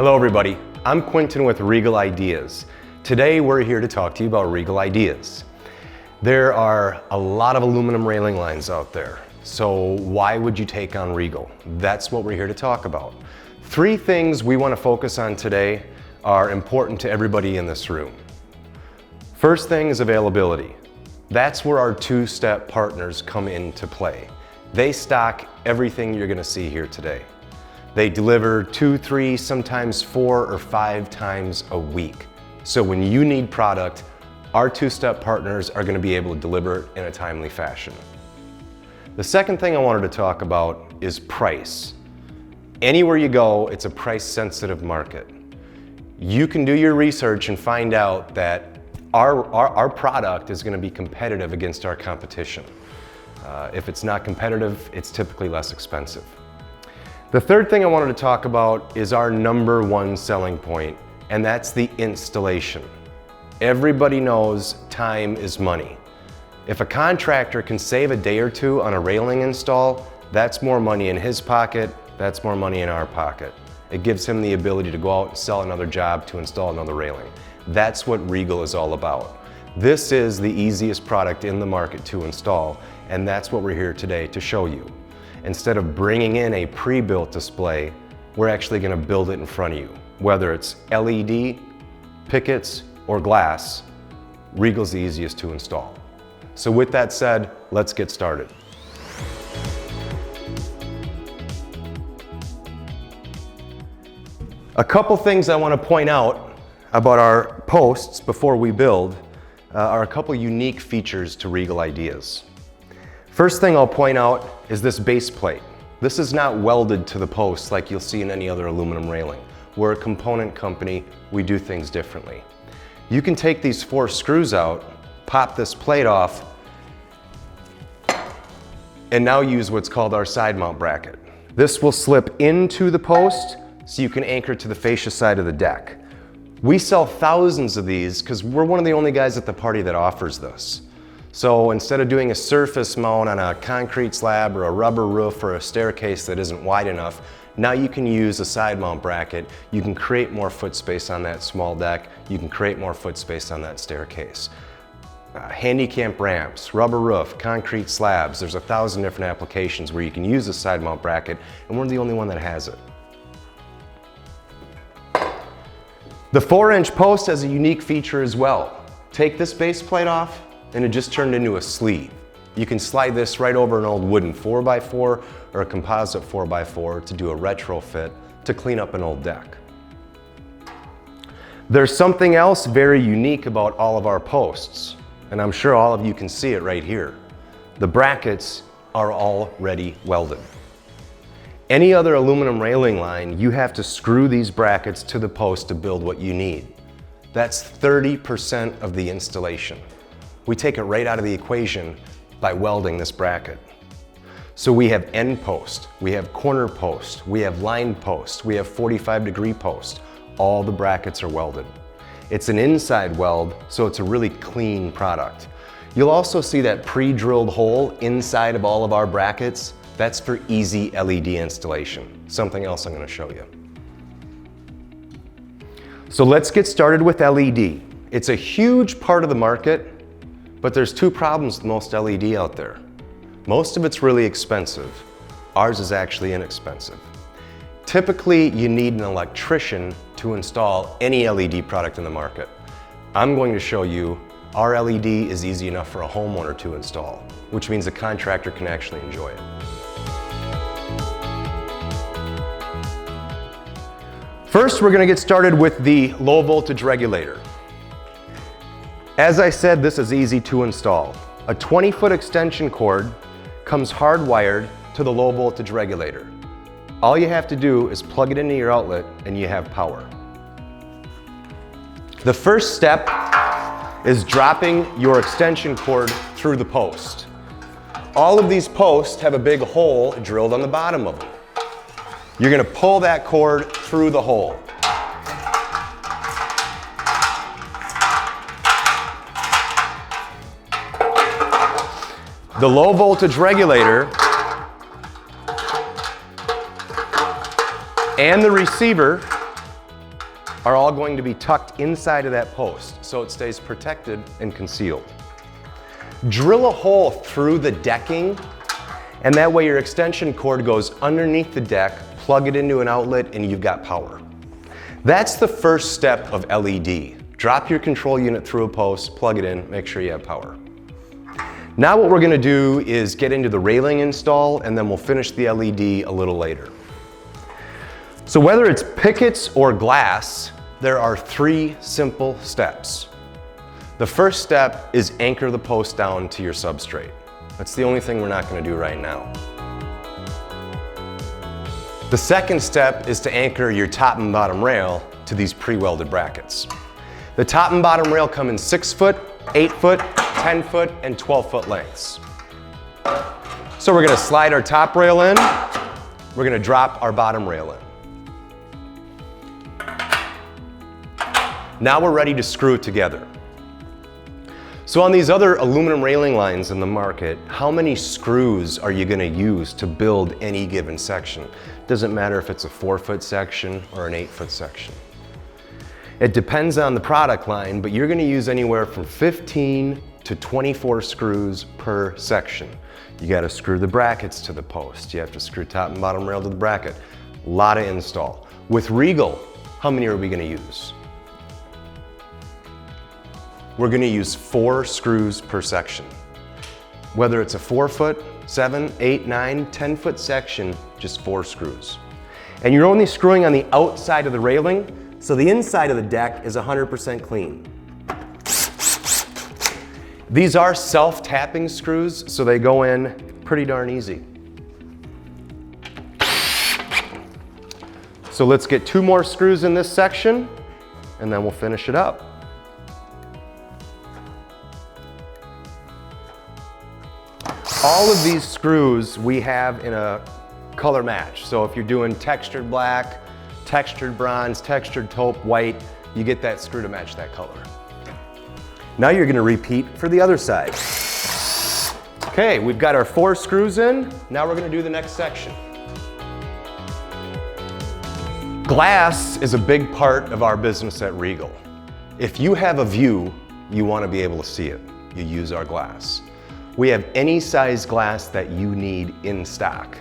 Hello everybody, I'm Quentin with Regal Ideas. Today we're here to talk to you about Regal Ideas. There are a lot of aluminum railing lines out there, so why would you take on Regal? That's what we're here to talk about. Three things we want to focus on today are important to everybody in this room. First thing is availability. That's where our two-step partners come into play. They stock everything you're going to see here today. They deliver 2, 3, sometimes 4 or 5 times a week. So when you need product, our two-step partners are going to be able to deliver it in a timely fashion. The second thing I wanted to talk about is price. Anywhere you go, it's a price-sensitive market. You can do your research and find out that our product is going to be competitive against our competition. If it's not competitive, it's typically less expensive. The third thing I wanted to talk about is our number one selling point, and that's the installation. Everybody knows time is money. If a contractor can save a day or two on a railing install, that's more money in his pocket, that's more money in our pocket. It gives him the ability to go out and sell another job to install another railing. That's what Regal is all about. This is the easiest product in the market to install, and that's what we're here today to show you. Instead of bringing in a pre-built display, we're actually going to build it in front of you. Whether it's LED, pickets, or glass, Regal's the easiest to install. So with that said, let's get started. A couple things I want to point out about our posts before we build are a couple unique features to Regal Ideas. First thing I'll point out is this base plate. This is not welded to the post like you'll see in any other aluminum railing. We're a component company, we do things differently. You can take these 4 screws out, pop this plate off, and now use what's called our side mount bracket. This will slip into the post so you can anchor to the fascia side of the deck. We sell thousands of these because we're one of the only guys at the party that offers this. So instead of doing a surface mount on a concrete slab or a rubber roof or a staircase that isn't wide enough, now you can use a side mount bracket. You can create more foot space on that small deck. You can create more foot space on that staircase. Handicap ramps, rubber roof, concrete slabs. There's 1,000 different applications where you can use a side mount bracket, and we're the only one that has it. The 4-inch post has a unique feature as well. Take this base plate off, and it just turned into a sleeve. You can slide this right over an old wooden 4x4 or a composite 4x4 to do a retrofit to clean up an old deck. There's something else very unique about all of our posts, and I'm sure all of you can see it right here. The brackets are already welded. Any other aluminum railing line, you have to screw these brackets to the post to build what you need. That's 30% of the installation. We take it right out of the equation by welding this bracket. So we have end post, we have corner post, we have line post, we have 45-degree post. All the brackets are welded. It's an inside weld, so it's a really clean product. You'll also see that pre-drilled hole inside of all of our brackets. That's for easy LED installation. Something else I'm going to show you. So let's get started with LED. It's a huge part of the market, but there's 2 problems with most LED out there. Most of it's really expensive. Ours is actually inexpensive. Typically, you need an electrician to install any LED product in the market. I'm going to show you our LED is easy enough for a homeowner to install, which means a contractor can actually enjoy it. First, we're going to get started with the low voltage regulator. As I said, this is easy to install. A 20-foot extension cord comes hardwired to the low voltage regulator. All you have to do is plug it into your outlet and you have power. The first step is dropping your extension cord through the post. All of these posts have a big hole drilled on the bottom of them. You're going to pull that cord through the hole. The low voltage regulator and the receiver are all going to be tucked inside of that post so it stays protected and concealed. Drill a hole through the decking, and that way your extension cord goes underneath the deck, plug it into an outlet, and you've got power. That's the first step of LED. Drop your control unit through a post, plug it in, make sure you have power. Now what we're gonna do is get into the railing install, and then we'll finish the LED a little later. So whether it's pickets or glass, there are 3 simple steps. The first step is anchor the post down to your substrate. That's the only thing we're not gonna do right now. The second step is to anchor your top and bottom rail to these pre-welded brackets. The top and bottom rail come in 6 foot, 8 foot, 10 foot, and 12 foot lengths. So we're gonna slide our top rail in, we're gonna drop our bottom rail in. Now we're ready to screw it together. So on these other aluminum railing lines in the market, how many screws are you gonna use to build any given section? Doesn't matter if it's a 4-foot section or an 8-foot section. It depends on the product line, but you're gonna use anywhere from 15 to 24 screws per section. You gotta screw the brackets to the post. You have to screw top and bottom rail to the bracket. A lot of install. With Regal, how many are we gonna use? We're gonna use 4 screws per section. Whether it's a 4-foot, 7, 8, 9, 10-foot section, just 4 screws. And you're only screwing on the outside of the railing, so the inside of the deck is 100% clean. These are self-tapping screws, so they go in pretty darn easy. So let's get 2 more screws in this section, and then we'll finish it up. All of these screws we have in a color match. So if you're doing textured black, textured bronze, textured taupe, white, you get that screw to match that color. Now you're gonna repeat for the other side. Okay, we've got our 4 screws in. Now we're gonna do the next section. Glass is a big part of our business at Regal. If you have a view, you wanna be able to see it. You use our glass. We have any size glass that you need in stock,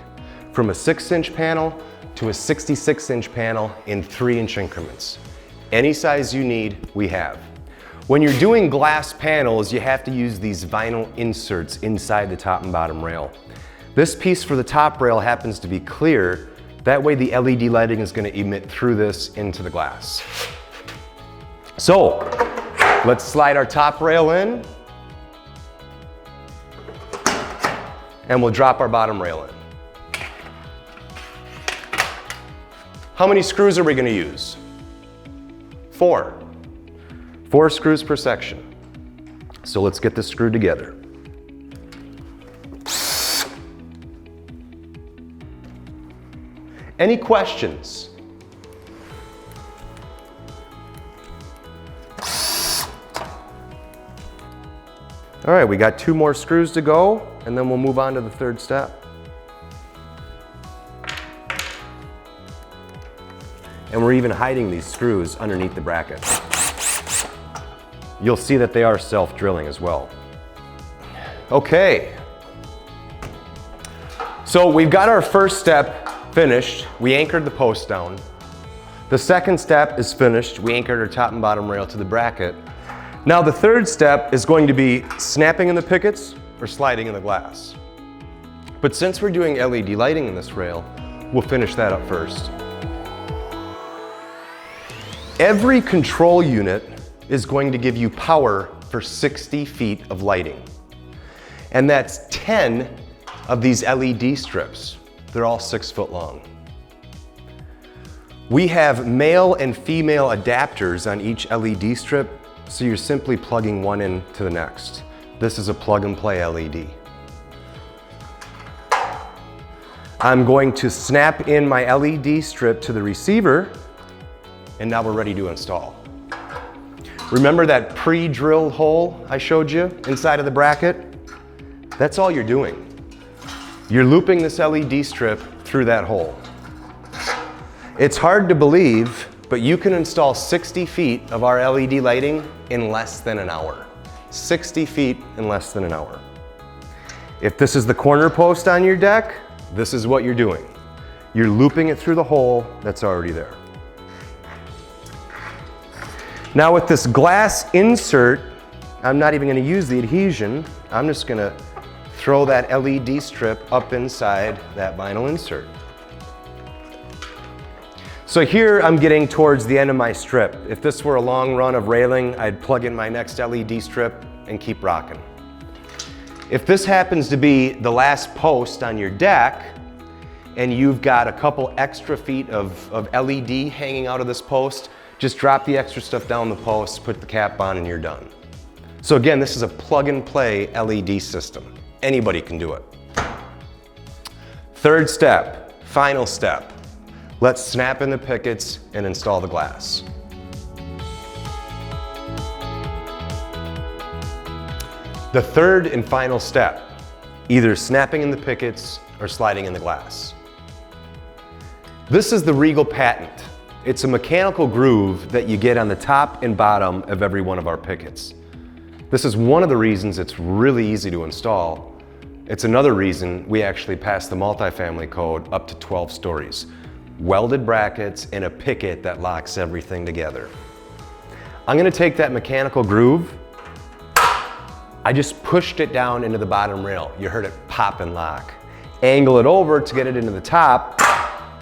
from a 6-inch panel to a 66-inch panel in 3-inch increments. Any size you need, we have. When you're doing glass panels, you have to use these vinyl inserts inside the top and bottom rail. This piece for the top rail happens to be clear. That way the LED lighting is going to emit through this into the glass. So, let's slide our top rail in. And we'll drop our bottom rail in. How many screws are we going to use? 4. 4 screws per section. So let's get this screwed together. Any questions? All right, we got 2 more screws to go, and then we'll move on to the 3rd step. And we're even hiding these screws underneath the brackets. You'll see that they are self-drilling as well. Okay. So we've got our first step finished. We anchored the post down. The second step is finished. We anchored our top and bottom rail to the bracket. Now the 3rd step is going to be snapping in the pickets or sliding in the glass. But since we're doing LED lighting in this rail, we'll finish that up first. Every control unit is going to give you power for 60 feet of lighting. And that's 10 of these LED strips. They're all 6 foot long. We have male and female adapters on each LED strip, so you're simply plugging one in to the next. This is a plug and play LED. I'm going to snap in my LED strip to the receiver, and now we're ready to install. Remember that pre-drilled hole I showed you inside of the bracket? That's all you're doing. You're looping this LED strip through that hole. It's hard to believe, but you can install 60 feet of our LED lighting in less than an hour. 60 feet in less than an hour. If this is the corner post on your deck, this is what you're doing. You're looping it through the hole that's already there. Now with this glass insert, I'm not even going to use the adhesion. I'm just going to throw that LED strip up inside that vinyl insert. So here I'm getting towards the end of my strip. If this were a long run of railing, I'd plug in my next LED strip and keep rocking. If this happens to be the last post on your deck and you've got a couple extra feet of LED hanging out of this post, just drop the extra stuff down the post, put the cap on, and you're done. So again, this is a plug-and-play LED system. Anybody can do it. Third step, final step. Let's snap in the pickets and install the glass. The third and final step, either snapping in the pickets or sliding in the glass. This is the Regal patent. It's a mechanical groove that you get on the top and bottom of every one of our pickets. This is one of the reasons it's really easy to install. It's another reason we actually passed the multifamily code up to 12 stories. Welded brackets and a picket that locks everything together. I'm gonna take that mechanical groove. I just pushed it down into the bottom rail. You heard it pop and lock. Angle it over to get it into the top.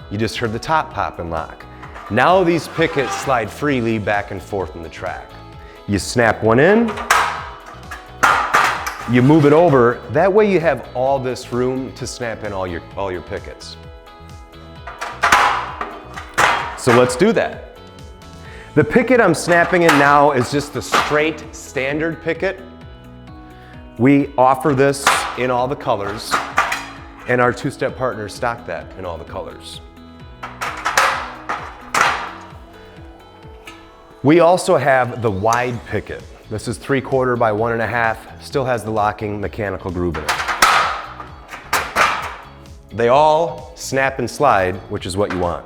You just heard the top pop and lock. Now these pickets slide freely back and forth in the track. You snap one in, you move it over. That way you have all this room to snap in all your pickets. So let's do that. The picket I'm snapping in now is just the straight standard picket. We offer this in all the colors, and our two-step partners stock that in all the colors. We also have the wide picket. This is 3/4 by 1.5, still has the locking mechanical groove in it. They all snap and slide, which is what you want.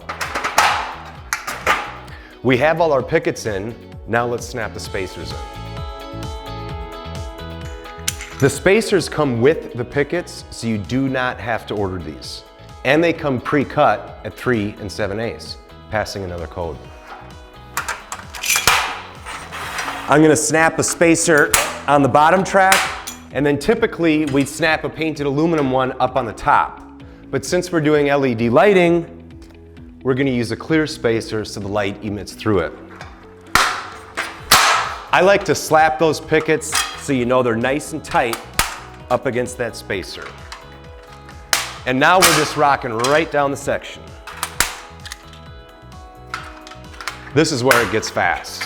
We have all our pickets in, now let's snap the spacers in. The spacers come with the pickets, so you do not have to order these. And they come pre-cut at 3 7/8, passing another code. I'm gonna snap a spacer on the bottom track, and then typically we'd snap a painted aluminum one up on the top. But since we're doing LED lighting, we're gonna use a clear spacer so the light emits through it. I like to slap those pickets so you know they're nice and tight up against that spacer. And now we're just rocking right down the section. This is where it gets fast.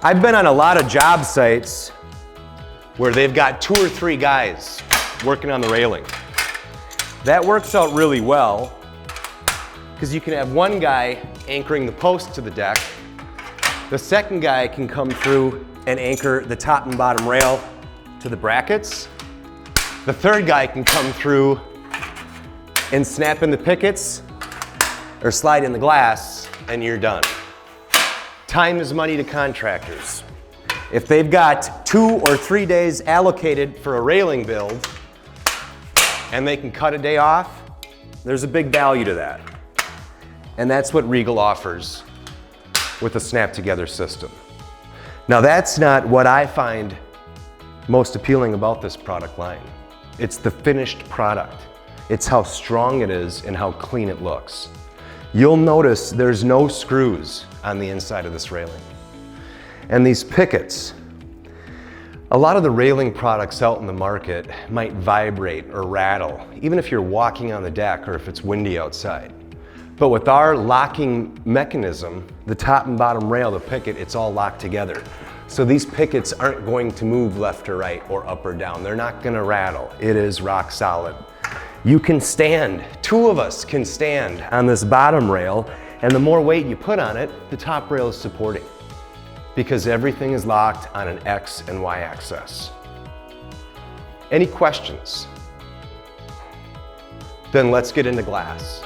I've been on a lot of job sites where they've got 2 or 3 guys working on the railing. That works out really well because you can have one guy anchoring the post to the deck. The second guy can come through and anchor the top and bottom rail to the brackets. The third guy can come through and snap in the pickets or slide in the glass, and you're done. Time is money to contractors. If they've got 2 or 3 days allocated for a railing build and they can cut a day off, there's a big value to that. And that's what Regal offers with a snap together system. Now that's not what I find most appealing about this product line. It's the finished product. It's how strong it is and how clean it looks. You'll notice there's no screws on the inside of this railing. And these pickets, a lot of the railing products out in the market might vibrate or rattle, even if you're walking on the deck or if it's windy outside. But with our locking mechanism, the top and bottom rail, the picket, it's all locked together. So these pickets aren't going to move left or right or up or down. They're not gonna rattle. It is rock solid. You can stand, 2 of us can stand on this bottom rail, and the more weight you put on it, the top rail is supporting, because everything is locked on an X and Y axis. Any questions? Then let's get into glass.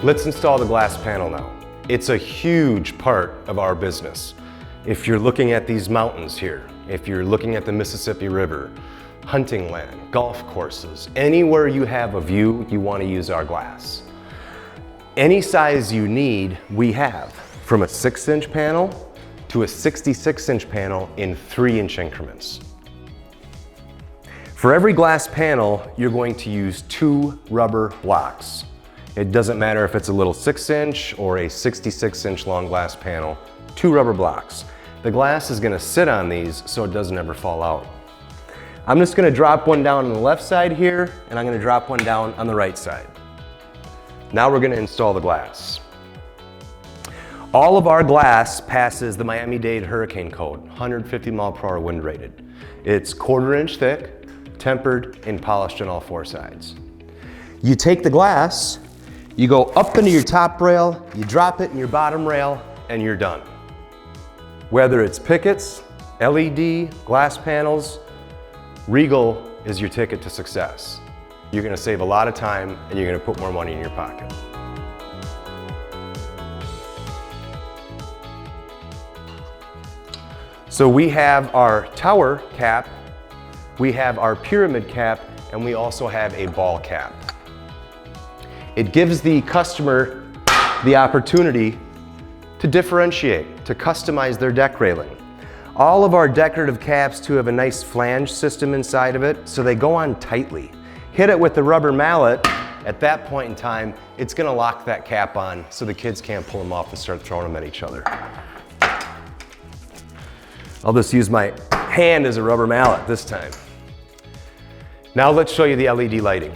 Let's install the glass panel now. It's a huge part of our business. If you're looking at these mountains here, if you're looking at the Mississippi River, hunting land, golf courses, anywhere you have a view, you want to use our glass. Any size you need, we have, from a 6-inch panel to a 66-inch panel in 3-inch increments. For every glass panel, you're going to use 2 rubber blocks. It doesn't matter if it's a little 6-inch or a 66-inch long glass panel, 2 rubber blocks. The glass is going to sit on these so it doesn't ever fall out. I'm just going to drop one down on the left side here, and I'm going to drop one down on the right side. Now we're going to install the glass. All of our glass passes the Miami-Dade Hurricane Code, 150 mph wind rated. It's 1/4 inch thick, tempered and polished on all 4 sides. You take the glass, you go up into your top rail, you drop it in your bottom rail, and you're done. Whether it's pickets, LED, glass panels, Regal is your ticket to success. You're going to save a lot of time and you're going to put more money in your pocket. So we have our tower cap, we have our pyramid cap, and we also have a ball cap. It gives the customer the opportunity to differentiate, to customize their deck railing. All of our decorative caps too have a nice flange system inside of it, so they go on tightly. Hit it with the rubber mallet, at that point in time, it's gonna lock that cap on so the kids can't pull them off and start throwing them at each other. I'll just use my hand as a rubber mallet this time. Now let's show you the LED lighting.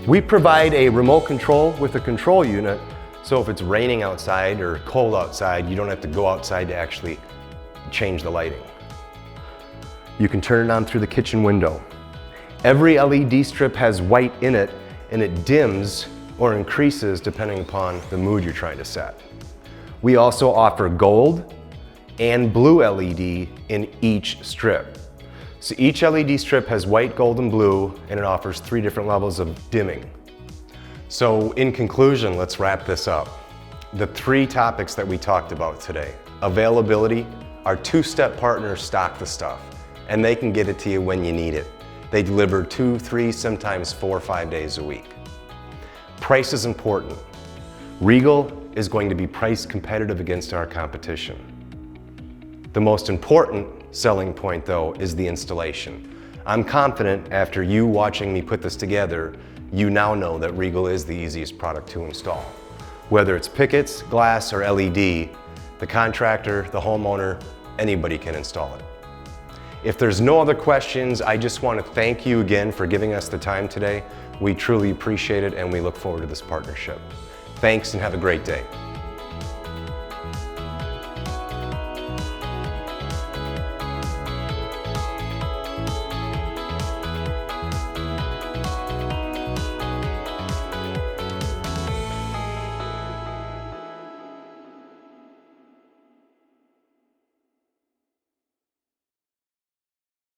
We provide a remote control with a control unit, so if it's raining outside or cold outside, you don't have to go outside to actually change the lighting. You can turn it on through the kitchen window. Every LED strip has white in it, and it dims or increases depending upon the mood you're trying to set. We also offer gold and blue LED in each strip. So each LED strip has white, gold, and blue, and it offers 3 different levels of dimming. So in conclusion, let's wrap this up. The 3 topics that we talked about today. Availability, our 2-step partners stock the stuff, and they can get it to you when you need it. They deliver 2, 3, sometimes 4 or 5 days a week. Price is important. Regal is going to be price competitive against our competition. The most important selling point though is the installation. I'm confident after you watching me put this together, you now know that Regal is the easiest product to install. Whether it's pickets, glass, or LED, the contractor, the homeowner, anybody can install it. If there's no other questions, I just want to thank you again for giving us the time today. We truly appreciate it and we look forward to this partnership. Thanks and have a great day.